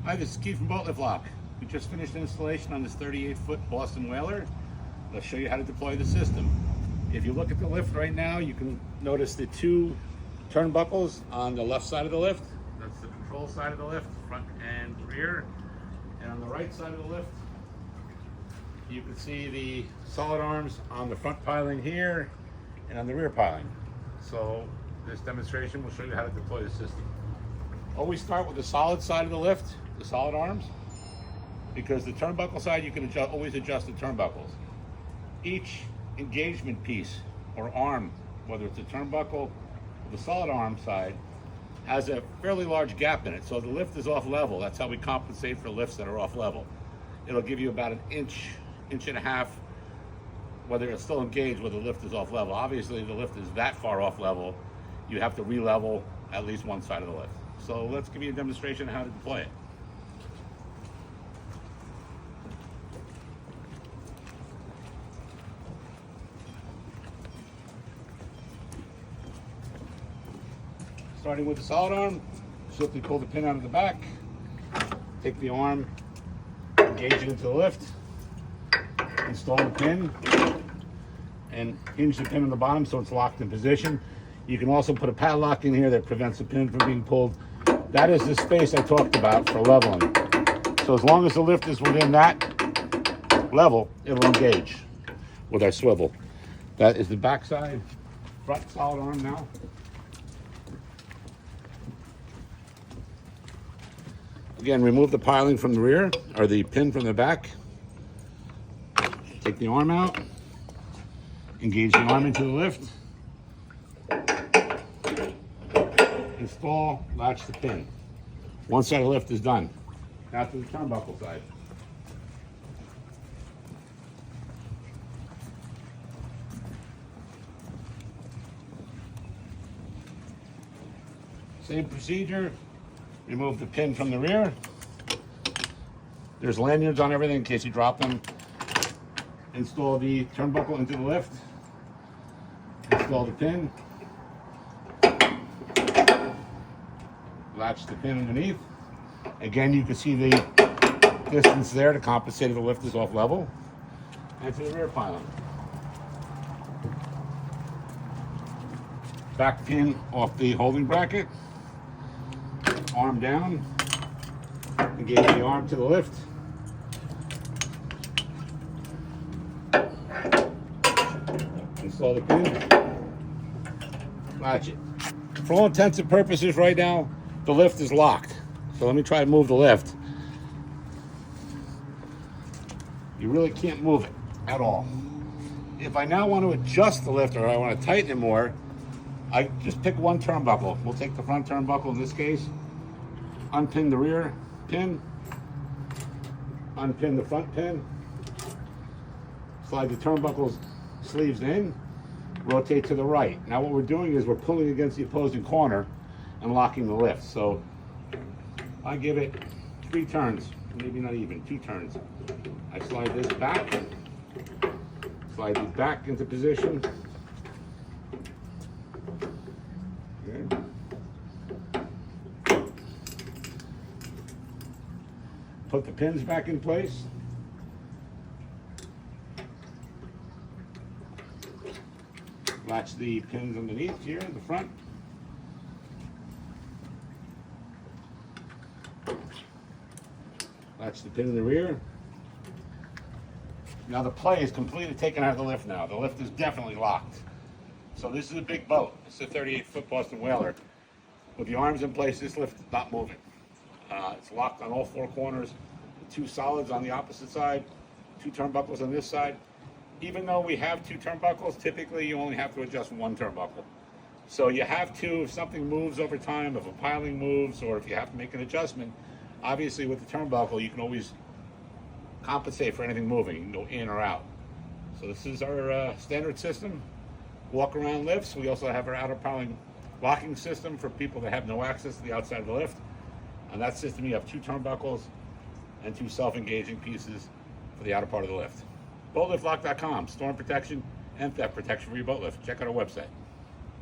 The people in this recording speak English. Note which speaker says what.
Speaker 1: Hi, this is Keith from Boat Lift Lock. We just finished installation on this 38-foot Boston Whaler. Let's show you how to deploy the system. If you look at the lift right now, you can notice the two turnbuckles on the left side of the lift. That's the control side of the lift, front and rear. And on the right side of the lift, you can see the solid arms on the front piling here and on the rear piling. So this demonstration will show you how to deploy the system. Always start with the solid side of the lift, the solid arms, because the turnbuckle side you can always adjust the turnbuckles. Each engagement piece or arm, whether it's a turnbuckle or the solid arm side, has a fairly large gap in it. So the lift is off level. That's how we compensate for lifts that are off level. It'll give you about an inch and a half, whether it's still engaged where the lift is off level. Obviously, the lift is that far off level, you have to re-level at least one side of the lift. So let's give you a demonstration of how to deploy it. Starting with the solid arm, simply pull the pin out of the back, take the arm, engage it into the lift, install the pin, and hinge the pin on the bottom so it's locked in position. You can also put a padlock in here that prevents the pin from being pulled. That is the space I talked about for leveling. So as long as the lift is within that level, it'll engage with our swivel. That is the back side, front solid arm now. Again, remove the piling from the rear, or the pin from the back. Take the arm out, engage the arm into the lift, install, latch the pin. One side of the lift is done. Now to the turnbuckle side. Same procedure. Remove the pin from the rear. There's lanyards on everything in case you drop them. Install the turnbuckle into the lift. Install the pin. Latch the pin underneath. Again, you can see the distance there to compensate if the lift is off level. And to the rear piling. Back pin off the holding bracket. Arm down. Engage the arm to the lift. Install the pin. Latch it. For all intents and purposes right now, the lift is locked. So let me try to move the lift. You really can't move it at all. If I now want to adjust the lift or I want to tighten it more, I just pick one turnbuckle. We'll take the front turnbuckle in this case, unpin the rear pin, unpin the front pin, slide the turnbuckle's sleeves in, rotate to the right. Now what we're doing is we're pulling against the opposing corner and locking the lift. So I give it 3 turns, maybe not even 2 turns. I slide this back, slide these back into position. Good. Put the pins back in place. Latch the pins underneath here in the front. Latch the pin in the rear. Now the play is completely taken out of the lift now. The lift is definitely locked. So this is a big boat. It's a 38-foot Boston Whaler. With the arms in place, this lift is not moving. It's locked on all 4 corners. 2 solids on the opposite side, 2 turnbuckles on this side. Even though we have 2 turnbuckles, typically you only have to adjust 1 turnbuckle. So you have to, if something moves over time, if a piling moves, or if you have to make an adjustment, obviously with the turnbuckle you can always compensate for anything moving. You can go in or out. So this is our standard system. Walk around lifts. We also have our outer piling locking system for people that have no access to the outside of the lift. On that system you have 2 turnbuckles and 2 self-engaging pieces for the outer part of the lift. BoatLiftLock.com, storm protection and theft protection for your boat lift. Check out our website.